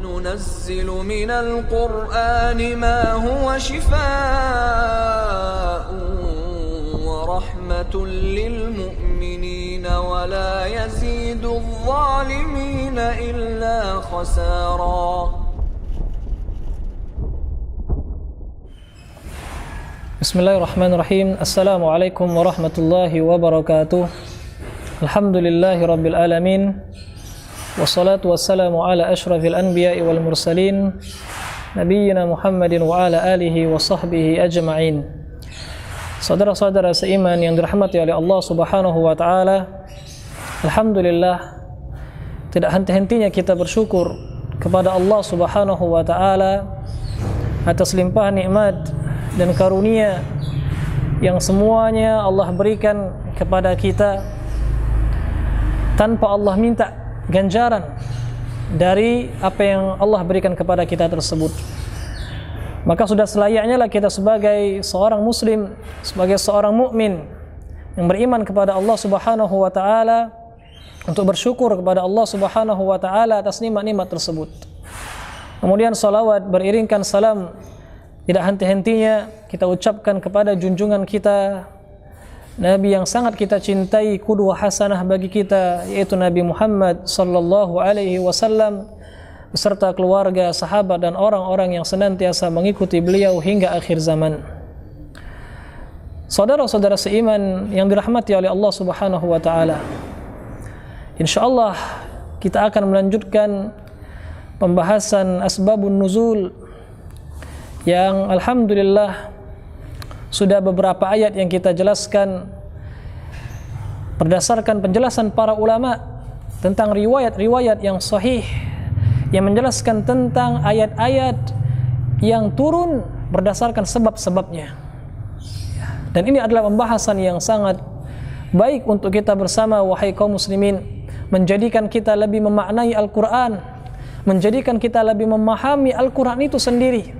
وَنُنَزِّلُ مِنَ الْقُرْآنِ مَا هُوَ شِفَاءٌ وَرَحْمَةٌ لِلْمُؤْمِنِينَ وَلَا يَزِيدُ الظَّالِمِينَ إِلَّا خَسَارًا. Bismillahirrahmanirrahim. Assalamualaikum warahmatullahi wabarakatuh. Alhamdulillahi rabbil alamin. Wassalatu wassalamu ala asyrafil anbiya'i wal mursalin nabiyyina Muhammadin wa ala alihi wa sahbihi ajma'in. Saudara-saudara seiman yang dirahmati oleh Allah Subhanahu wa taala, alhamdulillah, tidak henti-hentinya kita bersyukur kepada Allah Subhanahu wa taala atas limpahan nikmat dan karunia yang semuanya Allah berikan kepada kita tanpa Allah minta ganjaran dari apa yang Allah berikan kepada kita tersebut. Maka sudah selayaknya lah kita sebagai seorang muslim, sebagai seorang mukmin yang beriman kepada Allah Subhanahu wa taala untuk bersyukur kepada Allah Subhanahu wa taala atas nikmat-nikmat tersebut. Kemudian salawat beriringkan salam tidak henti-hentinya kita ucapkan kepada junjungan kita, Nabi yang sangat kita cintai, qudwah hasanah bagi kita, yaitu Nabi Muhammad sallallahu alaihi wasallam beserta keluarga, sahabat dan orang-orang yang senantiasa mengikuti beliau hingga akhir zaman. Saudara-saudara seiman yang dirahmati oleh Allah Subhanahu wa taala, insyaallah kita akan melanjutkan pembahasan asbabun nuzul yang alhamdulillah sudah beberapa ayat yang kita jelaskan berdasarkan penjelasan para ulama tentang riwayat-riwayat yang sahih yang menjelaskan tentang ayat-ayat yang turun berdasarkan sebab-sebabnya. Dan ini adalah pembahasan yang sangat baik untuk kita bersama, wahai kaum muslimin, menjadikan kita lebih memaknai Al-Quran, menjadikan kita lebih memahami Al-Quran itu sendiri.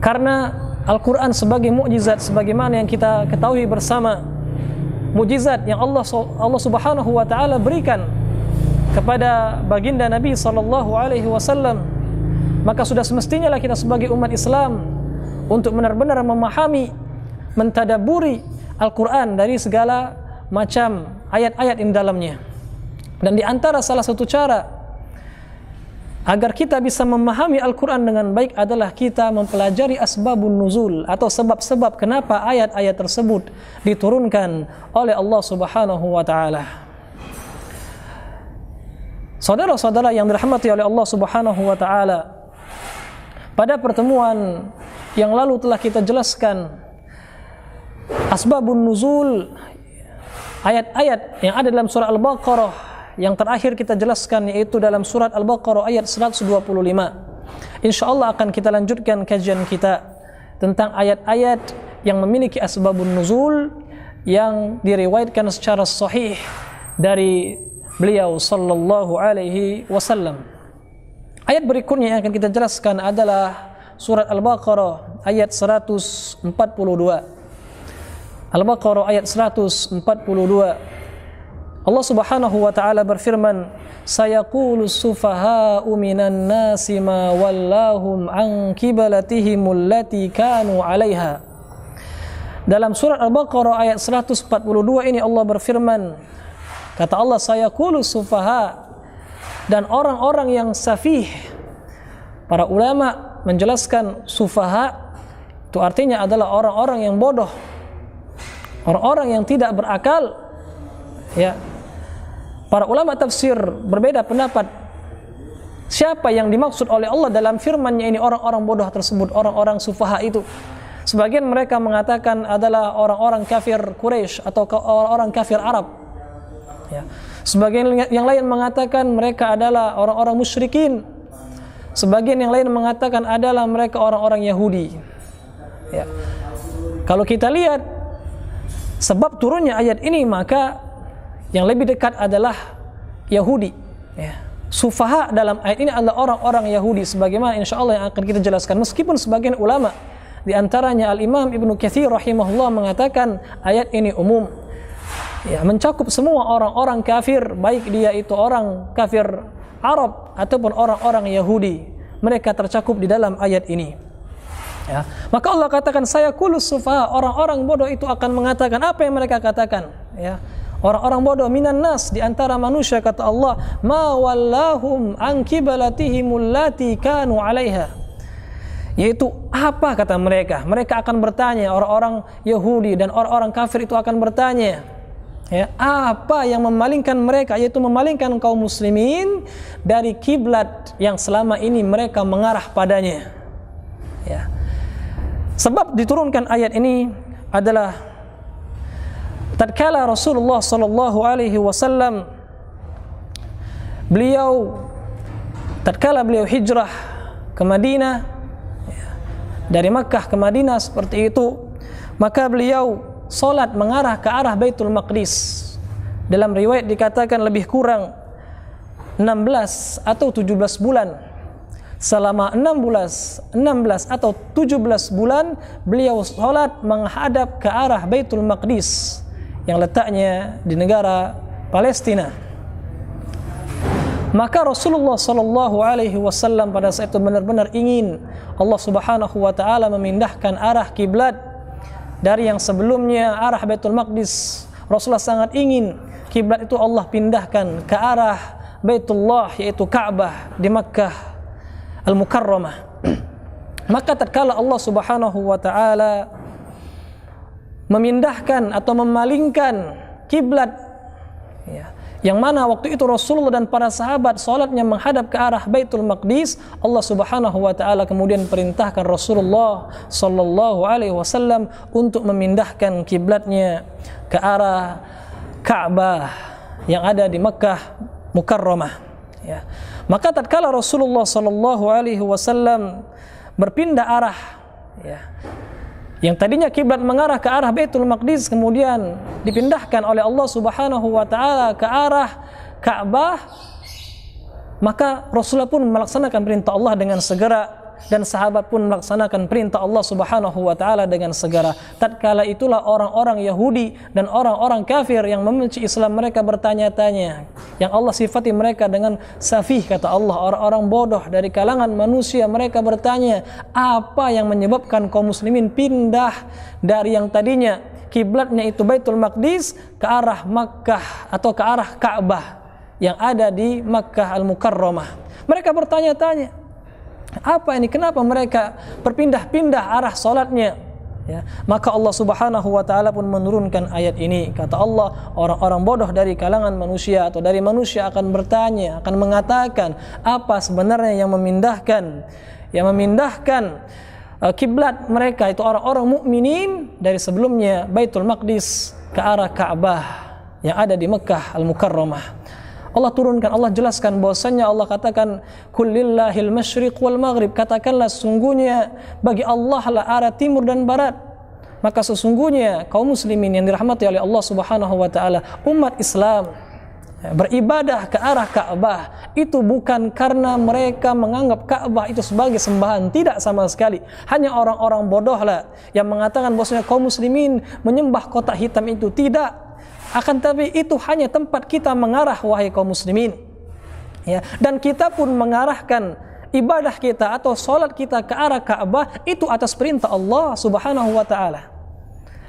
Karena Al-Quran sebagai mukjizat, sebagaimana yang kita ketahui bersama, mukjizat yang Allah Subhanahu wa taala berikan kepada baginda Nabi sallallahu alaihi wasallam, maka sudah semestinya lah kita sebagai umat Islam untuk benar-benar memahami, mentadabburi Al-Quran dari segala macam ayat-ayat di dalamnya. Dan di antara salah satu cara agar kita bisa memahami Al-Quran dengan baik adalah kita mempelajari asbabun nuzul atau sebab-sebab kenapa ayat-ayat tersebut diturunkan oleh Allah Subhanahu wa taala. Saudara-saudara yang dirahmati oleh Allah Subhanahu wa taala, pada pertemuan yang lalu telah kita jelaskan asbabun nuzul, ayat-ayat yang ada dalam surah Al-Baqarah. Yang terakhir kita jelaskan yaitu dalam surat Al-Baqarah ayat 125. InsyaAllah akan kita lanjutkan kajian kita tentang ayat-ayat yang memiliki asbabun nuzul yang diriwayatkan secara sahih dari beliau sallallahu alaihi wasallam. Ayat berikutnya yang akan kita jelaskan adalah surat Al-Baqarah ayat 142. Al-Baqarah ayat 142. Allah Subhanahu wa taala berfirman, sayaqulu sufaha'u minan nasi ma wallahum an qiblatihim allati kanu 'alaiha. Dalam surat Al-Baqarah ayat 142 ini Allah berfirman, kata Allah, sayaqulu sufaha, dan orang-orang yang safih. Para ulama menjelaskan sufaha itu artinya adalah orang-orang yang bodoh, orang-orang yang tidak berakal, ya. Para ulama tafsir berbeda pendapat siapa yang dimaksud oleh Allah dalam firman-Nya ini orang-orang bodoh tersebut, orang-orang sufaha itu. Sebagian mereka mengatakan adalah orang-orang kafir Quraisy atau orang-orang kafir Arab. Ya. Sebagian yang lain mengatakan mereka adalah orang-orang musyrikin. Sebagian yang lain mengatakan adalah mereka orang-orang Yahudi. Ya. Kalau kita lihat sebab turunnya ayat ini, maka yang lebih dekat adalah Yahudi. Ya. Sufaha dalam ayat ini adalah orang-orang Yahudi, sebagaimana insyaallah yang akan kita jelaskan. Meskipun sebagian ulama, di antaranya Al-Imam Ibnu Katsir rahimahullah mengatakan ayat ini umum, ya, mencakup semua orang-orang kafir, baik dia itu orang kafir Arab ataupun orang-orang Yahudi. Mereka tercakup di dalam ayat ini. Ya. Maka Allah katakan sayaqulus sufaha, orang-orang bodoh itu akan mengatakan apa yang mereka katakan, ya. Orang-orang bodoh minan nas, di antara manusia, kata Allah, ma wallahum an qibalatihimul lati kanu 'alaiha. Yaitu apa kata mereka? Mereka akan bertanya, orang-orang Yahudi dan orang-orang kafir itu akan bertanya, ya, apa yang memalingkan mereka, yaitu memalingkan kaum muslimin dari kiblat yang selama ini mereka mengarah padanya. Ya. Sebab diturunkan ayat ini adalah tatkala Rasulullah sallallahu alaihi wasallam tatkala beliau hijrah ke Madinah, ya, dari Makkah ke Madinah seperti itu, maka beliau salat mengarah ke arah Baitul Maqdis. Dalam riwayat dikatakan lebih kurang 16 atau 17 bulan. Selama 16 atau 17 bulan beliau salat menghadap ke arah Baitul Maqdis yang letaknya di negara Palestina. Maka Rasulullah sallallahu alaihi wasallam pada saat itu benar-benar ingin Allah Subhanahu wa taala memindahkan arah kiblat dari yang sebelumnya arah Baitul Maqdis. Rasulullah sangat ingin kiblat itu Allah pindahkan ke arah Baitullah, yaitu Ka'bah di Makkah Al-Mukarramah. Maka tatkala Allah Subhanahu wa taala memindahkan atau memalingkan kiblat, ya, yang mana waktu itu Rasulullah dan para sahabat salatnya menghadap ke arah Baitul Maqdis, Allah Subhanahu wa taala kemudian perintahkan Rasulullah sallallahu alaihi wasallam untuk memindahkan kiblatnya ke arah Ka'bah yang ada di Makkah Mukarramah, ya. Maka tatkala Rasulullah sallallahu alaihi wasallam berpindah arah, ya, yang tadinya kiblat mengarah ke arah Baitul Maqdis kemudian dipindahkan oleh Allah Subhanahu wa taala ke arah Ka'bah, maka Rasulullah pun melaksanakan perintah Allah dengan segera dan sahabat pun melaksanakan perintah Allah Subhanahu wa taala dengan segera. Tatkala itulah orang-orang Yahudi dan orang-orang kafir yang membenci Islam mereka bertanya-tanya, yang Allah sifati mereka dengan safih, kata Allah, orang-orang bodoh dari kalangan manusia. Mereka bertanya, apa yang menyebabkan kaum muslimin pindah dari yang tadinya kiblatnya itu Baitul Maqdis ke arah Makkah atau ke arah Ka'bah yang ada di Makkah Al-Mukarramah. Mereka bertanya-tanya, apa ini? Kenapa mereka berpindah-pindah arah salatnya? Ya. Maka Allah Subhanahu wa taala pun menurunkan ayat ini. Kata Allah, orang-orang bodoh dari kalangan manusia atau dari manusia akan bertanya, akan mengatakan, apa sebenarnya yang memindahkan kiblat mereka itu orang-orang mukminin dari sebelumnya Baitul Maqdis ke arah Ka'bah yang ada di Makkah Al-Mukarramah. Allah turunkan, Allah jelaskan bahwasanya Allah katakan kullillahil masyriq wal maghrib, katakanlah sungguhnya bagi Allah lah arah timur dan barat. Maka sesungguhnya kaum muslimin yang dirahmati oleh Allah Subhanahu wa taala, umat Islam beribadah ke arah Ka'bah itu bukan karena mereka menganggap Ka'bah itu sebagai sembahan, tidak sama sekali. Hanya orang-orang bodoh lah yang mengatakan bahwasanya kaum muslimin menyembah kotak hitam itu, tidak. Akan tapi itu hanya tempat kita mengarah, wahai kaum muslimin, ya. Dan kita pun mengarahkan ibadah kita atau salat kita ke arah Ka'bah itu atas perintah Allah Subhanahu wa taala.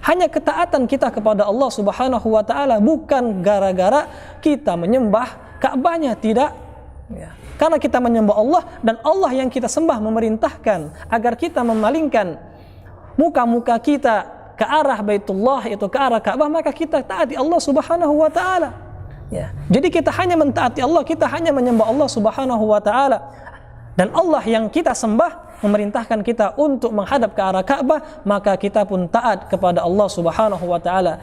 Hanya ketaatan kita kepada Allah Subhanahu wa taala, bukan gara-gara kita menyembah Ka'bahnya, tidak, ya. Karena kita menyembah Allah dan Allah yang kita sembah memerintahkan agar kita memalingkan muka-muka kita ke arah Baitullah, itu ke arah Ka'bah, maka kita taati Allah Subhanahu wa taala. Ya. Jadi kita hanya mentaati Allah, kita hanya menyembah Allah Subhanahu wa taala. Dan Allah yang kita sembah memerintahkan kita untuk menghadap ke arah Ka'bah, maka kita pun taat kepada Allah Subhanahu wa taala.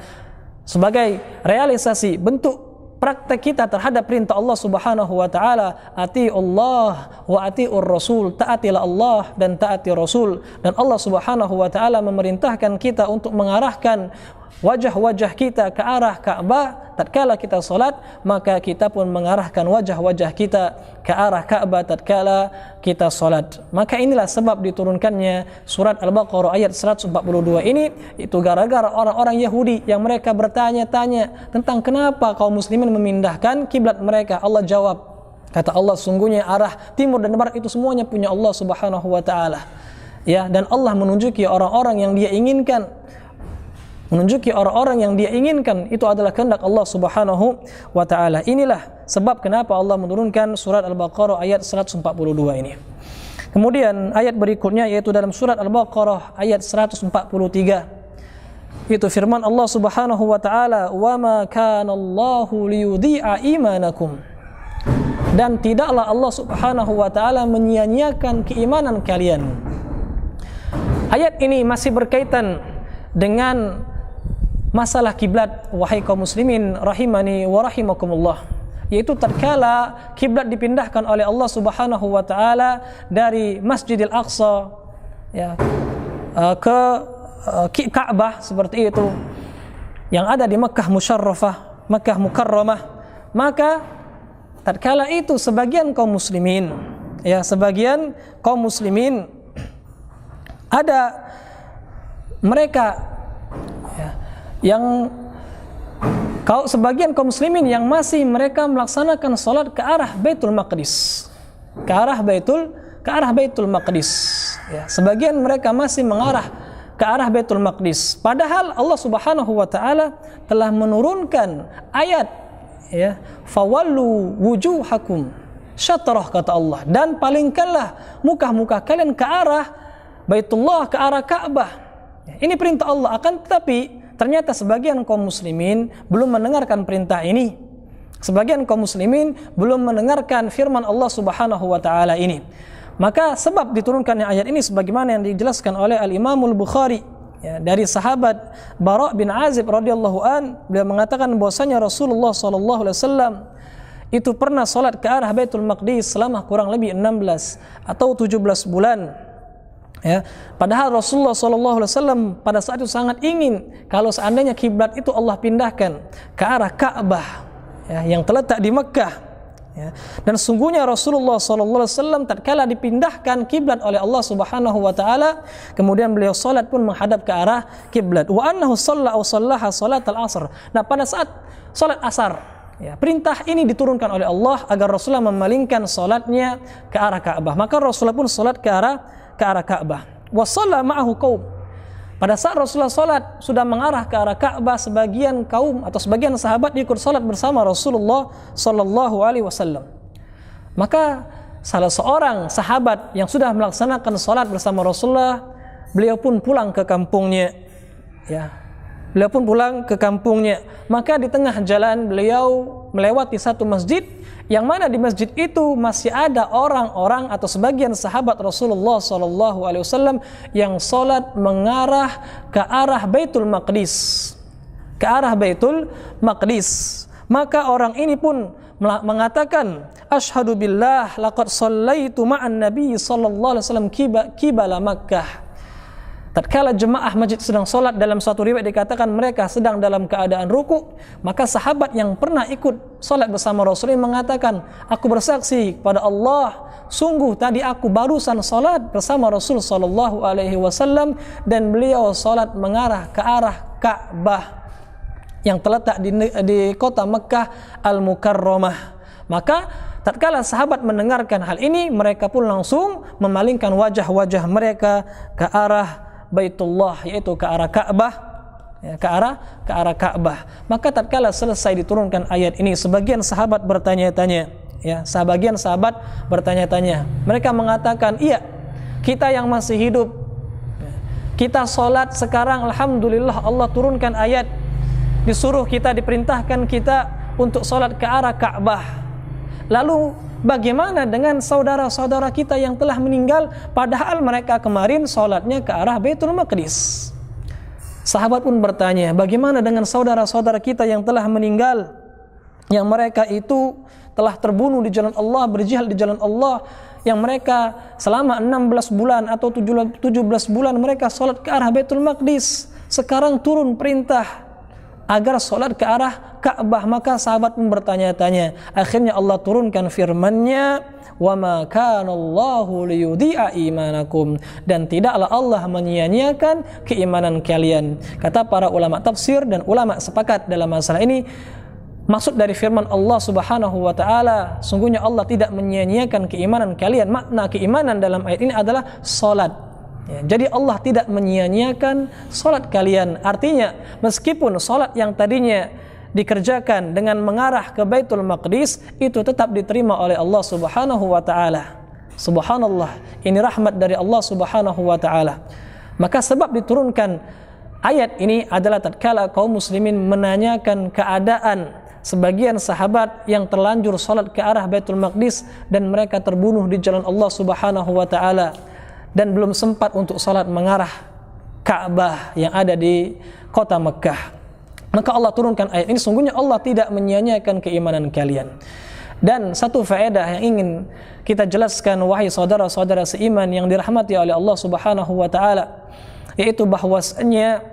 Sebagai realisasi bentuk praktek kita terhadap perintah Allah Subhanahu wa taala, atiullah wa atiur rasul, taatilah Allah dan taati Rasul. Dan Allah Subhanahu wa taala memerintahkan kita untuk mengarahkan wajah-wajah kita ke arah Ka'bah tatkala kita salat, maka kita pun mengarahkan wajah-wajah kita ke arah Ka'bah tatkala kita salat. Maka inilah sebab diturunkannya surat Al-Baqarah ayat 142 ini, itu gara-gara orang-orang Yahudi yang mereka bertanya-tanya tentang kenapa kaum muslimin memindahkan kiblat mereka. Allah jawab, Kata Allah, sungguhnya arah timur dan barat itu semuanya punya Allah Subhanahu wa taala. Ya, dan Allah menunjuki orang-orang yang Dia inginkan. Itu adalah kehendak Allah Subhanahu wa taala. Inilah sebab kenapa Allah menurunkan surat Al-Baqarah ayat 142 ini. Kemudian ayat berikutnya yaitu dalam surat Al-Baqarah ayat 143. Itu firman Allah Subhanahu wa taala, "Wa ma kana Allahu liyudhi'a imanakum." Dan tidaklah Allah Subhanahu wa taala menyia-nyiakan keimanan kalian. Ayat ini masih berkaitan dengan masalah kiblat, wahai kaum muslimin rahimani wa rahimakumullah. Yaitu tatkala kiblat dipindahkan oleh Allah Subhanahu wa taala dari Masjidil Aqsa ya ke Ka'bah seperti itu yang ada di Makkah Musyarrafah, Makkah Mukarramah, maka tatkala itu sebagian kaum muslimin ada mereka yang sebagian kaum muslimin yang masih mereka melaksanakan salat ke arah Baitul Maqdis. Ke arah Baitul Maqdis. Ya, sebagian mereka masih mengarah ke arah Baitul Maqdis. Padahal Allah Subhanahu wa taala telah menurunkan ayat ya, fawallu wujuhakum syatrah, kata Allah, dan palingkanlah muka-muka kalian ke arah Baitullah, ke arah Ka'bah. Ini perintah Allah, akan tetapi ternyata sebagian kaum muslimin belum mendengarkan perintah ini. Sebagian kaum muslimin belum mendengarkan firman Allah Subhanahu wa taala ini. Maka sebab diturunkannya ayat ini sebagaimana yang dijelaskan oleh Al-Imamul Bukhari ya, dari sahabat Bara' bin Azib radhiyallahu an, beliau mengatakan bahwasanya Rasulullah sallallahu alaihi wasallam itu pernah salat ke arah Baitul Maqdis selama kurang lebih 16 atau 17 bulan. Ya, padahal Rasulullah SAW pada saat itu sangat ingin kalau seandainya kiblat itu Allah pindahkan ke arah Ka'bah ya, yang terletak di Mekkah. Ya. Dan sungguhnya Rasulullah SAW tatkala dipindahkan kiblat oleh Allah Subhanahu wa taala, kemudian beliau salat pun menghadap ke arah kiblat. Wa annahu sallaha salat al-asr. Nah, pada saat salat asar, ya, perintah ini diturunkan oleh Allah agar Rasulullah memalingkan salatnya ke arah Ka'bah. Maka Rasulullah pun salat ke arah Ka'bah. Wa shalla ma'ahu qaum. Pada saat Rasulullah salat sudah mengarah ke arah Ka'bah, sebagian kaum atau sebagian sahabat ikut salat bersama Rasulullah sallallahu alaihi wasallam. Maka salah seorang sahabat yang sudah melaksanakan salat bersama Rasulullah, beliau pun pulang ke kampungnya. Ya. Beliau pun pulang ke kampungnya. Maka di tengah jalan beliau melewati satu masjid, yang mana di masjid itu masih ada orang-orang atau sebagian sahabat Rasulullah SAW yang salat mengarah ke arah Baitul Maqdis. Maka orang ini pun mengatakan, asyhadu billah laqad shallaitu ma'an nabi sallallahu alaihi wasallam qibala Makkah. Tatkala jemaah masjid sedang solat, dalam suatu riwayat dikatakan mereka sedang dalam keadaan ruku, maka sahabat yang pernah ikut solat bersama Rasul mengatakan, aku bersaksi pada Allah, sungguh tadi aku barusan solat bersama Rasul sallallahu alaihi wasallam dan beliau solat mengarah ke arah Ka'bah yang terletak di kota Mekkah Al-Mukarramah. Maka tatkala sahabat mendengarkan hal ini, mereka pun langsung memalingkan wajah-wajah mereka ke arah Baitullah, yaitu ke arah Ka'bah, ya, ke arah Ka'bah. Maka tatkala selesai diturunkan ayat ini, sebagian sahabat bertanya-tanya, ya, sebagian sahabat bertanya-tanya. Mereka mengatakan, iya, kita yang masih hidup, kita salat sekarang, alhamdulillah Allah turunkan ayat, disuruh kita, diperintahkan kita untuk salat ke arah Ka'bah. Lalu bagaimana dengan saudara-saudara kita yang telah meninggal, padahal mereka kemarin sholatnya ke arah Baitul Maqdis? Sahabat pun bertanya, bagaimana dengan saudara-saudara kita yang telah meninggal, yang mereka itu telah terbunuh di jalan Allah, berjihad di jalan Allah, yang mereka selama 16 bulan atau 17 bulan mereka sholat ke arah Baitul Maqdis. Sekarang turun perintah agar sholat ke arah Ka'bah. Maka sahabat pun bertanya-tanya. Akhirnya Allah turunkan firman-Nya, wa ma kana Allahu liyudhi'a imanakum, dan tidaklah Allah menyia-nyiakan keimanan kalian. Kata para ulama tafsir dan ulama sepakat dalam masalah ini, Maksud dari firman Allah Subhanahu wa taala, sungguhnya Allah tidak menyia-nyiakan keimanan kalian. Makna keimanan dalam ayat ini adalah salat. Ya, jadi Allah tidak menyia-nyiakan salat kalian. Artinya, meskipun salat yang tadinya dikerjakan dengan mengarah ke Baitul Maqdis itu tetap diterima oleh Allah Subhanahu wa taala. Subhanallah, ini rahmat dari Allah Subhanahu wa taala. Maka sebab diturunkan ayat ini adalah tatkala kaum muslimin menanyakan keadaan sebagian sahabat yang terlanjur salat ke arah Baitul Maqdis dan mereka terbunuh di jalan Allah Subhanahu wa taala dan belum sempat untuk salat mengarah Ka'bah yang ada di kota Mekkah. Maka Allah turunkan ayat ini, sungguhnya Allah tidak menyia-nyiakan keimanan kalian. Dan satu faedah yang ingin kita jelaskan wahai saudara-saudara seiman yang dirahmati oleh Allah Subhanahu wa taala, yaitu bahwasanya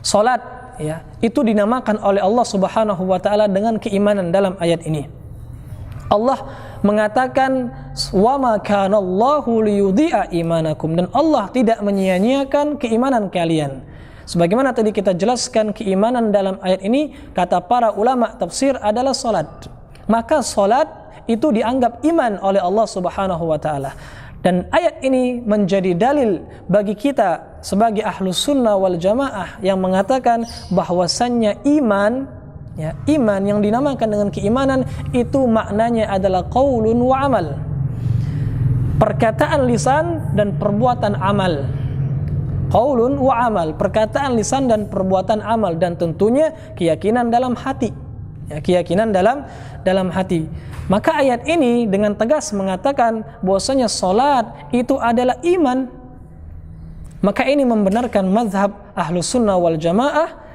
salat ya, itu dinamakan oleh Allah Subhanahu wa taala dengan keimanan dalam ayat ini. Allah mengatakan wa ma kana Allahu liyudhi'a imanakum, dan Allah tidak menyia-nyiakan keimanan kalian. Sebagaimana tadi kita jelaskan, keimanan dalam ayat ini kata para ulama tafsir adalah salat. Maka salat itu dianggap iman oleh Allah Subhanahu wa taala. Dan ayat ini menjadi dalil bagi kita sebagai ahlus sunnah wal jamaah yang mengatakan bahwasannya iman, ya, iman yang dinamakan dengan keimanan itu maknanya adalah qaulun wa amal, perkataan lisan dan perbuatan amal. Qaulun wa amal, perkataan lisan dan perbuatan amal, dan tentunya keyakinan dalam hati. Ya, keyakinan dalam hati. Maka ayat ini dengan tegas mengatakan bahwasanya salat itu adalah iman. Maka ini membenarkan mazhab Ahlus Sunnah wal Jamaah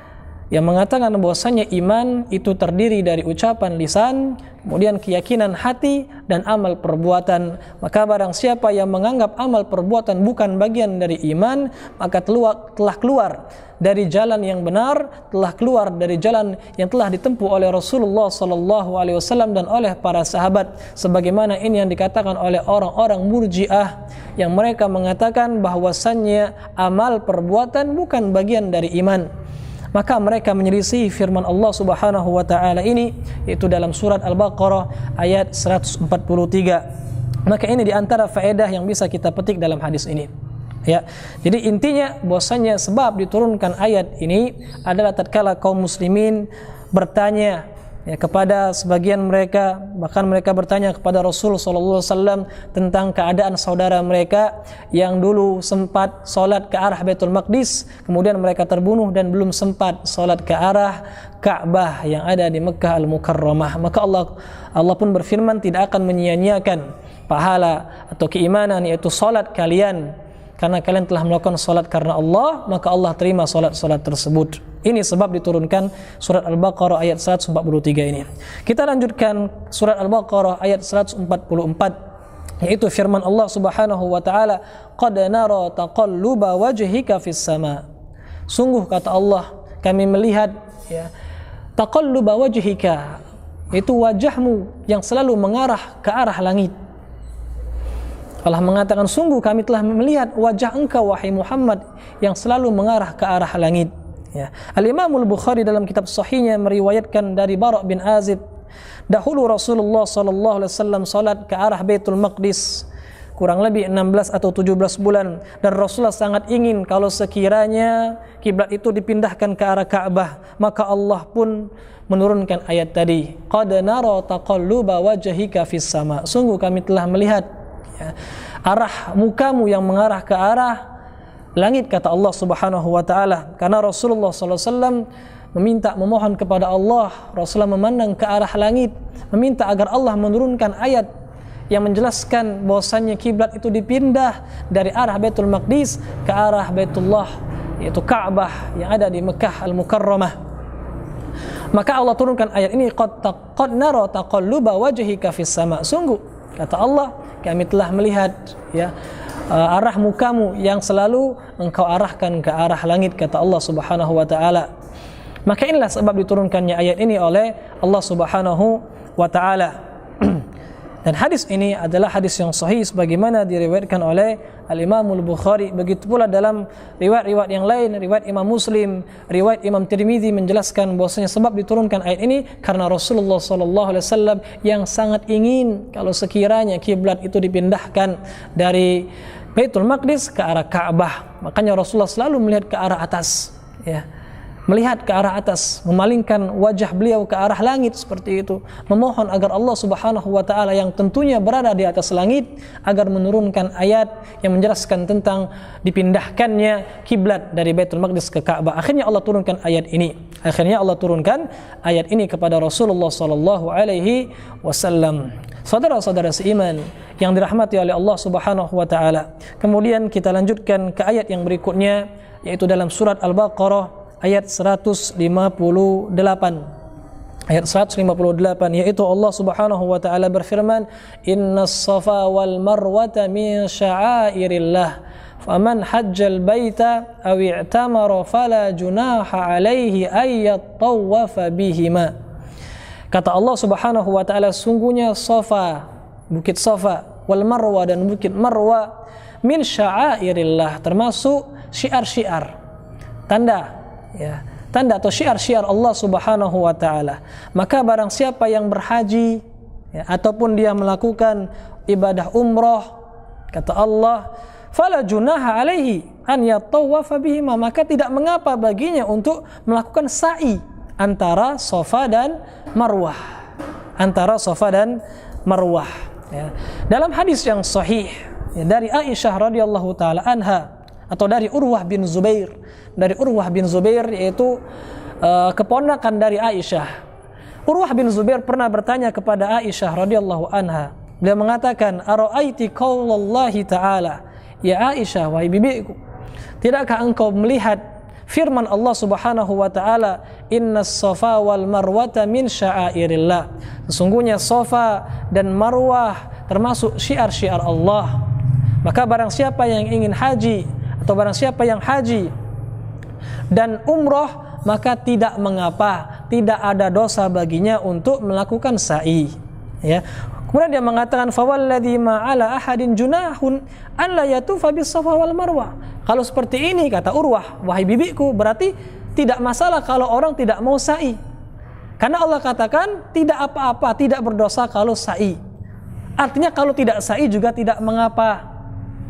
yang mengatakan bahwasanya iman itu terdiri dari ucapan lisan, kemudian keyakinan hati dan amal perbuatan. Maka barang siapa yang menganggap amal perbuatan bukan bagian dari iman, maka telah keluar dari jalan yang benar, telah keluar dari jalan yang telah ditempuh oleh Rasulullah sallallahu alaihi wasallam dan oleh para sahabat. Sebagaimana ini yang dikatakan oleh orang-orang Murji'ah yang mereka mengatakan bahwasannya amal perbuatan bukan bagian dari iman. Maka mereka menyelisih firman Allah Subhanahu wa taala ini, yaitu dalam surat Al-Baqarah ayat 143. Maka ini di antara faedah yang bisa kita petik dalam hadis ini. Ya. Jadi intinya bahwasanya sebab diturunkan ayat ini adalah tatkala kaum muslimin bertanya ya, kepada sebagian mereka, bahkan mereka bertanya kepada Rasul sallallahu alaihi wasallam tentang keadaan saudara mereka yang dulu sempat salat ke arah Baitul Maqdis, kemudian mereka terbunuh dan belum sempat salat ke arah Ka'bah yang ada di Mekkah Al-Mukarramah. Maka Allah pun berfirman tidak akan menyia-nyiakan pahala atau keimanan, yaitu salat kalian, karena kalian telah melakukan salat karena Allah, maka Allah terima salat-salat tersebut. Ini sebab diturunkan surat Al-Baqarah ayat 143 ini. Kita lanjutkan surat Al-Baqarah ayat 144, yaitu firman Allah Subhanahu wa taala, qad nara taqalluba wajhika fis sama. Sungguh kata Allah, kami melihat ya, taqalluba wajhika, itu wajahmu yang selalu mengarah ke arah langit. Allah mengatakan, sungguh kami telah melihat wajah engkau wahai Muhammad yang selalu mengarah ke arah langit. Ya. Al-Imam Al-Bukhari dalam kitab sahihnya meriwayatkan dari Bara' bin Azib, dahulu Rasulullah sallallahu alaihi wasallam salat ke arah Baitul Maqdis kurang lebih 16 atau 17 bulan, dan Rasulullah sangat ingin kalau sekiranya kiblat itu dipindahkan ke arah Ka'bah. Maka Allah pun menurunkan ayat tadi, qad nara taqalluba wajhika fis sama. Sungguh kami telah melihat ya, arah mukamu yang mengarah ke arah langit, kata Allah Subhanahu wa taala. Karena Rasulullah sallallahu alaihi wasallam memohon kepada Allah, Rasulullah memandang ke arah langit, meminta agar Allah menurunkan ayat yang menjelaskan bahwasannya kiblat itu dipindah dari arah Baitul Maqdis ke arah Baitullah, yaitu Ka'bah yang ada di Mekkah Al-Mukarramah. Maka Allah turunkan ayat ini, qad nara taqalluba wajhika fis sama. Sungguh kata Allah, kami telah melihat ya, arah mukamu yang selalu engkau arahkan ke arah langit, kata Allah Subhanahu wa taala. Maka inilah sebab diturunkannya ayat ini oleh Allah Subhanahu wa taala. Dan hadis ini adalah hadis yang sahih sebagaimana diriwayatkan oleh Al-Imam Al-Bukhari. Begitu pula dalam riwayat-riwayat yang lain, riwayat Imam Muslim, riwayat Imam Tirmizi menjelaskan bahwasanya sebab diturunkan ayat ini karena Rasulullah SAW yang sangat ingin kalau sekiranya kiblat itu dipindahkan dari Baitul Maqdis ke arah Ka'bah. Makanya Rasulullah selalu melihat ke arah atas, ya. Melihat ke arah atas, memalingkan wajah beliau ke arah langit seperti itu, memohon agar Allah Subhanahu wa taala yang tentunya berada di atas langit agar menurunkan ayat yang menjelaskan tentang dipindahkannya kiblat dari Baitul Maqdis ke Ka'bah. Akhirnya Allah turunkan ayat ini. Kepada Rasulullah sallallahu alaihi wasallam. Saudara-saudara seiman yang dirahmati oleh Allah Subhanahu wa taala. Kemudian kita lanjutkan ke ayat yang berikutnya, yaitu dalam surat Al-Baqarah ayat 158. Ayat 158, yaitu Allah Subhanahu wa taala berfirman, "Innas safa wal marwata min sya'airillah, faman hajjal baita aw i'tamara fala junaha alaihi ay yattawafa bihima." Kata Allah Subhanahu wa taala, sungguhnya Safa, bukit Safa, wal Marwa dan bukit Marwa min sya'airillah, termasuk syiar-syiar, tanda, ya, tanda atau syiar-syiar Allah Subhanahu wa taala. Maka barang siapa yang berhaji, ya, ataupun dia melakukan ibadah umrah, kata Allah, fala junaha alaihi an yatawafa bihima, maka tidak mengapa baginya untuk melakukan sa'i antara Safa dan Marwah. Antara Safa dan Marwah, ya. Dalam hadis yang sahih, ya, dari Aisyah radhiyallahu taala anha, atau dari Urwah bin Zubair, yaitu keponakan dari Aisyah. Urwah bin Zubair pernah bertanya kepada Aisyah radhiyallahu anha. Beliau mengatakan, "Ara'aiti qaulallahi ta'ala?" Ya Aisyah, wahai bibiku, tidakkah engkau melihat firman Allah Subhanahu wa taala, "Innas safa wal marwata min sya'airillah." Sesungguhnya Safa dan Marwah termasuk syiar-syiar Allah. Maka barang siapa yang ingin haji atau barang siapa yang haji dan umroh, maka tidak mengapa, tidak ada dosa baginya untuk melakukan sa'i, ya. Kemudian dia mengatakan, fawalladzi ma'ala ahadin junahun alla yatufa bis safa wal marwah. Kalau seperti ini, kata Urwah, wahai bibiku, berarti tidak masalah kalau orang tidak mau sa'i, karena Allah katakan tidak apa-apa, tidak berdosa kalau sa'i. Artinya kalau tidak sa'i juga tidak mengapa.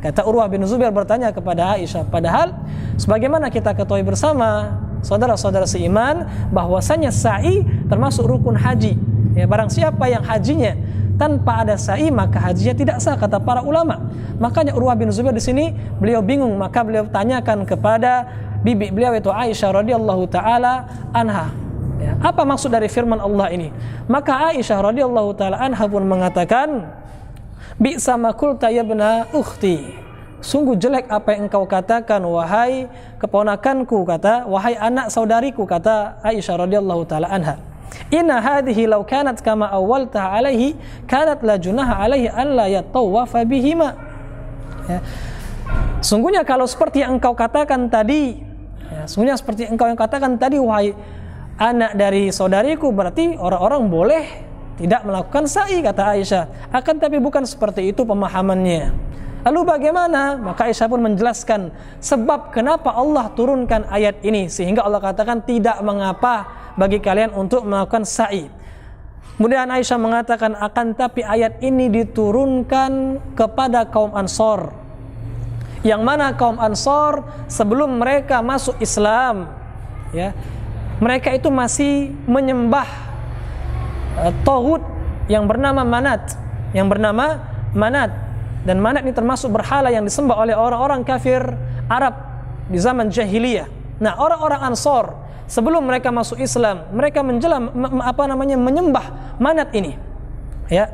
Kata Urwah bin Zubair bertanya kepada Aisyah, padahal sebagaimana kita ketahui bersama, saudara-saudara seiman, bahwasanya sa'i termasuk rukun haji, ya. Barang siapa yang hajinya tanpa ada sa'i, maka hajinya tidak sah, kata para ulama. Makanya Urwah bin Zubair di sini beliau bingung, maka beliau tanyakan kepada bibi beliau, yaitu Aisyah radhiyallahu taala anha, ya, apa maksud dari firman Allah ini? Maka Aisyah radhiyallahu taala anha pun mengatakan, "Bi'sa ma qulta ya ibna ukhti." Sungguh jelek apa yang engkau katakan, wahai keponakanku, kata, wahai anak saudariku, kata Aisyah radhiyallahu taala anha. "Inna hadhihi law kanat kama awwalta alaihi kanat la junaha alaihi an la yatawafa bihima." Ya. Sungguhnya kalau seperti yang engkau katakan tadi, ya, sungguhnya seperti engkau yang katakan tadi, wahai anak dari saudariku, berarti orang-orang boleh tidak melakukan sa'i, kata Aisyah. Akan tapi bukan seperti itu pemahamannya. Lalu bagaimana? Maka Aisyah pun menjelaskan sebab kenapa Allah turunkan ayat ini, sehingga Allah katakan tidak mengapa bagi kalian untuk melakukan sa'i. Kemudian Aisyah mengatakan, akan tapi ayat ini diturunkan kepada kaum Ansor, yang mana kaum Ansor sebelum mereka masuk Islam, ya, mereka itu masih menyembah Taghut yang bernama Manat, dan Manat ini termasuk berhala yang disembah oleh orang-orang kafir Arab di zaman jahiliyah. Nah, orang-orang Ansor sebelum mereka masuk Islam, mereka menyembah Manat ini, ya.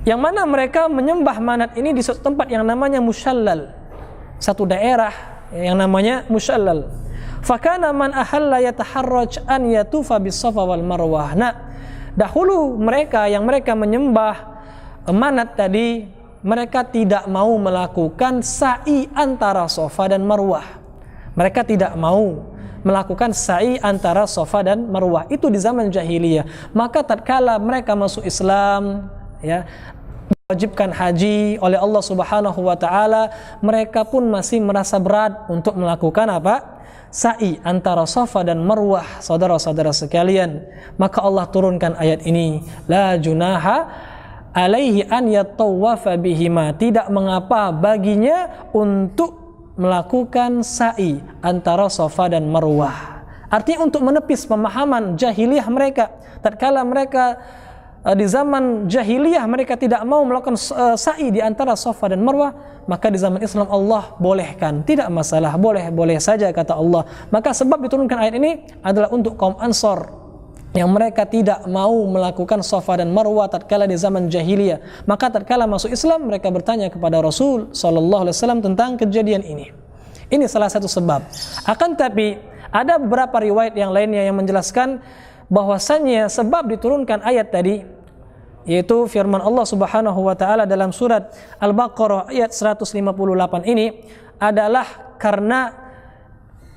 Yang mana mereka menyembah Manat ini di suatu tempat yang namanya Mushallal, satu daerah yang namanya Mushallal. Fakana man ahalla yataharraj an yatufa bis safa wal marwah. Nah, dahulu mereka menyembah Manat tadi, mereka tidak mau melakukan sa'i antara Safa dan Marwah. Mereka tidak mau melakukan sa'i antara Safa dan Marwah. Itu di zaman jahiliyah. Maka tatkala mereka masuk Islam, ya, wajibkan haji oleh Allah Subhanahu wa taala, mereka pun masih merasa berat untuk melakukan apa? Sa'i antara Safa dan Marwah, saudara-saudara sekalian. Maka Allah turunkan ayat ini, la junaha alaihi an yatawafa bihima, tidak mengapa baginya untuk melakukan sa'i antara Safa dan Marwah. Artinya untuk menepis pemahaman jahiliyah mereka. Tatkala mereka di zaman jahiliyah mereka tidak mau melakukan sa'i di antara Safa dan Marwah, maka di zaman Islam Allah bolehkan, tidak masalah, boleh saja kata Allah. Maka sebab diturunkan ayat ini adalah untuk kaum Ansor yang mereka tidak mau melakukan Safa dan Marwah tatkala di zaman jahiliyah. Maka tatkala masuk Islam mereka bertanya kepada Rasul sallallahu alaihi wasallam tentang kejadian ini. Ini salah satu sebab. Akan tapi ada beberapa riwayat yang lainnya yang menjelaskan bahwasannya sebab diturunkan ayat tadi, yaitu firman Allah Subhanahu wa taala dalam surat Al-Baqarah ayat 158 ini adalah karena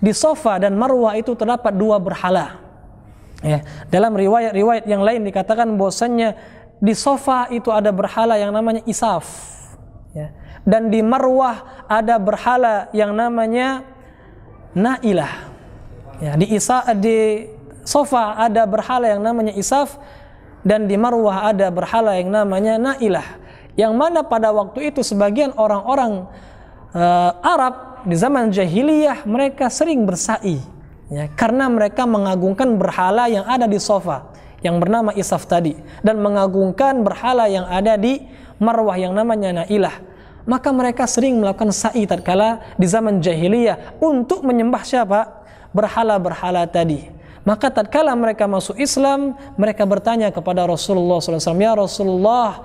di Safa dan Marwah itu terdapat dua berhala. Ya, dalam riwayat-riwayat yang lain dikatakan bahwasannya di Safa itu ada berhala yang namanya Isaf, ya, dan di Marwah ada berhala yang namanya Nailah. Ya, di Safa ada berhala yang namanya Isaf, dan di Marwah ada berhala yang namanya Nailah, yang mana pada waktu itu sebagian orang-orang Arab di zaman jahiliyah mereka sering bersa'i, ya, karena mereka mengagungkan berhala yang ada di Safa yang bernama Isaf tadi, dan mengagungkan berhala yang ada di Marwah yang namanya Nailah. Maka mereka sering melakukan sa'i tatkala di zaman jahiliyah untuk menyembah siapa? Berhala-berhala tadi. Maka tatkala mereka masuk Islam, mereka bertanya kepada Rasulullah SAW, ya Rasulullah,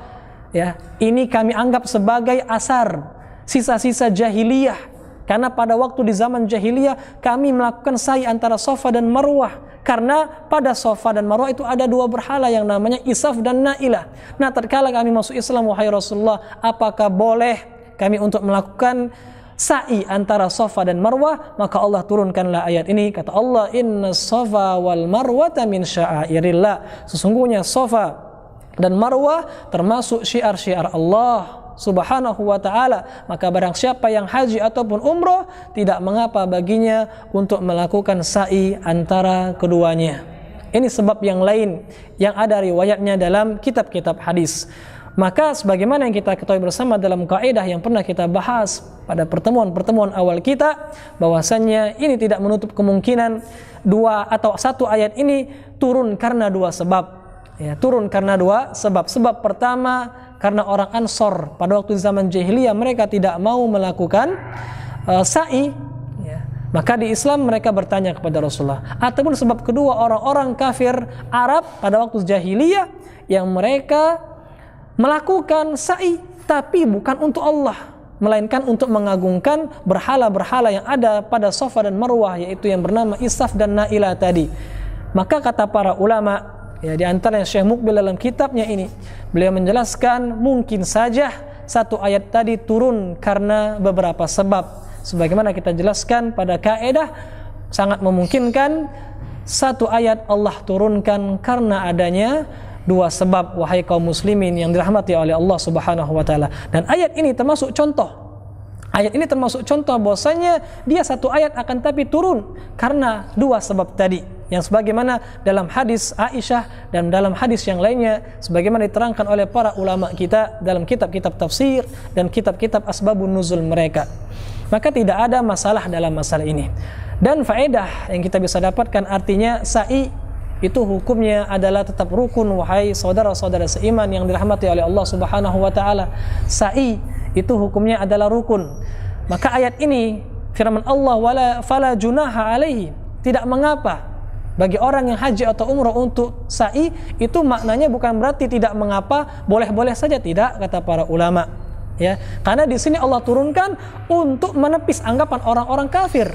ya, ini kami anggap sebagai asar, sisa-sisa jahiliyah. Karena pada waktu di zaman jahiliyah kami melakukan sa'i antara Safa dan Marwah. Karena pada Safa dan Marwah itu ada dua berhala yang namanya Isaf dan Nailah. Nah, tatkala kami masuk Islam, wahai Rasulullah, apakah boleh kami untuk melakukan sa'i antara Safa dan Marwah? Maka Allah turunkanlah ayat ini. Kata Allah, inna Safa wal Marwata min sya'airillah, sesungguhnya Safa dan Marwah termasuk syiar-syiar Allah Subhanahu wa ta'ala. Maka barang siapa yang haji ataupun umroh, tidak mengapa baginya untuk melakukan sa'i antara keduanya. Ini sebab yang lain yang ada riwayatnya dalam kitab-kitab hadis. Maka sebagaimana yang kita ketahui bersama dalam kaidah yang pernah kita bahas pada pertemuan-pertemuan awal kita, bahwasannya ini tidak menutup kemungkinan dua atau satu ayat ini turun karena dua sebab. Ya, turun karena dua sebab. Sebab pertama karena orang Ansor pada waktu zaman jahiliyah mereka tidak mau melakukan sa'i, ya. Maka di Islam mereka bertanya kepada Rasulullah. Ataupun sebab kedua, orang-orang kafir Arab pada waktu jahiliyah yang mereka melakukan sa'i tapi bukan untuk Allah, melainkan untuk mengagungkan berhala-berhala yang ada pada Safa dan Marwah, yaitu yang bernama Isaf dan Nailah tadi. Maka kata para ulama, ya, di antara Syekh Mukbil dalam kitabnya ini, beliau menjelaskan mungkin saja satu ayat tadi turun karena beberapa sebab. Sebagaimana kita jelaskan pada kaidah, sangat memungkinkan satu ayat Allah turunkan karena adanya dua sebab, wahai kaum muslimin yang dirahmati oleh Allah Subhanahu wa taala. Dan ayat ini termasuk contoh. Ayat ini termasuk contoh bahwasanya dia satu ayat akan tapi turun karena dua sebab tadi. Yang sebagaimana dalam hadis Aisyah dan dalam hadis yang lainnya, sebagaimana diterangkan oleh para ulama kita dalam kitab-kitab tafsir dan kitab-kitab asbabun nuzul mereka. Maka tidak ada masalah dalam masalah ini. Dan faedah yang kita bisa dapatkan, artinya sa'i itu hukumnya adalah tetap rukun, wahai saudara-saudara seiman yang dirahmati oleh Allah Subhanahu wa taala. Sa'i itu hukumnya adalah rukun. Maka ayat ini firman Allah, wala fala junaha alaihi, tidak mengapa bagi orang yang haji atau umrah untuk sa'i. Itu maknanya bukan berarti tidak mengapa, boleh-boleh saja, tidak, kata para ulama, ya. Karena di sini Allah turunkan untuk menepis anggapan orang-orang kafir,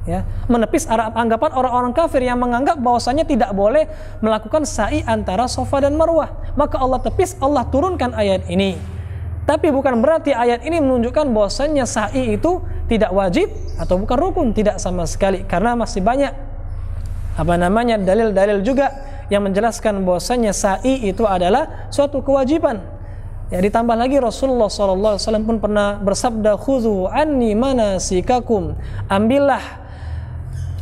ya, menepis anggapan orang-orang kafir yang menganggap bahwasanya tidak boleh melakukan sa'i antara Safa dan Marwah. Maka Allah tepis, Allah turunkan ayat ini. Tapi bukan berarti ayat ini menunjukkan bahwasanya sa'i itu tidak wajib atau bukan rukun, tidak sama sekali. Karena masih banyak dalil-dalil juga yang menjelaskan bahwasanya sa'i itu adalah suatu kewajiban. Ya, ditambah lagi Rasulullah SAW pun pernah bersabda, khudhu anni manasikakum, ambillah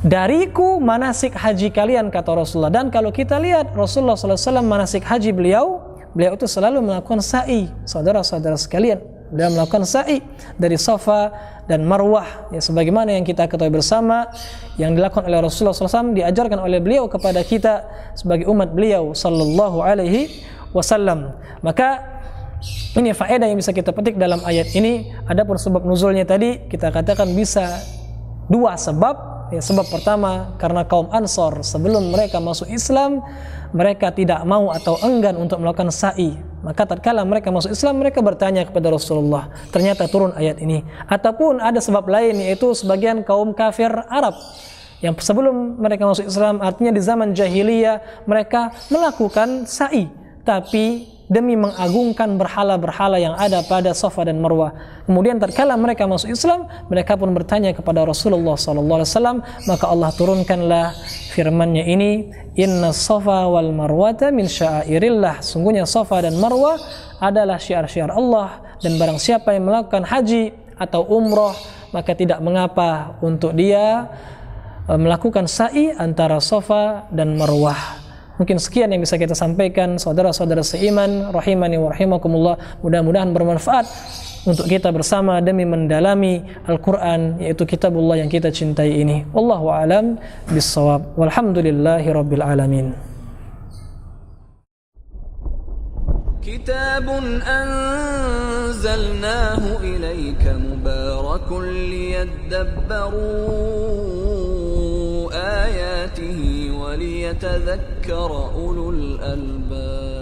dariku manasik haji kalian, kata Rasulullah. Dan kalau kita lihat Rasulullah SAW manasik haji beliau itu selalu melakukan sa'i. Saudara-saudara sekalian, beliau melakukan sa'i dari Safa dan Marwah, ya, sebagaimana yang kita ketahui bersama yang dilakukan oleh Rasulullah SAW, diajarkan oleh beliau kepada kita sebagai umat beliau sallallahu alaihi wasallam. Maka ini faedah yang bisa kita petik dalam ayat ini. Adapun sebab nuzulnya tadi kita katakan bisa dua sebab. Ya, sebab pertama karena kaum Ansor sebelum mereka masuk Islam, mereka tidak mau atau enggan untuk melakukan sa'i. Maka tatkala mereka masuk Islam, mereka bertanya kepada Rasulullah, ternyata turun ayat ini. Ataupun ada sebab lain, yaitu sebagian kaum kafir Arab yang sebelum mereka masuk Islam, artinya di zaman jahiliyah, mereka melakukan sa'i, tapi demi mengagungkan berhala-berhala yang ada pada Safa dan Marwah. Kemudian tatkala mereka masuk Islam, mereka pun bertanya kepada Rasulullah SAW, maka Allah turunkanlah firman-Nya ini, inna Safa wal Marwata min sya'airillah, sungguhnya Safa dan Marwah adalah syiar-syiar Allah, dan barang siapa yang melakukan haji atau umrah, maka tidak mengapa untuk dia melakukan sa'i antara Safa dan Marwah. Mungkin sekian yang bisa kita sampaikan, saudara-saudara seiman rahimani wa rahimakumullah. Mudah-mudahan bermanfaat untuk kita bersama demi mendalami Al-Quran, yaitu kitabullah yang kita cintai ini. Wallahu a'lam bissawab. Walhamdulillahi rabbil alamin. Kitabun anzalnahu ilaika mubarakun liyadabbaru آياته وليتذكر أولو الألباب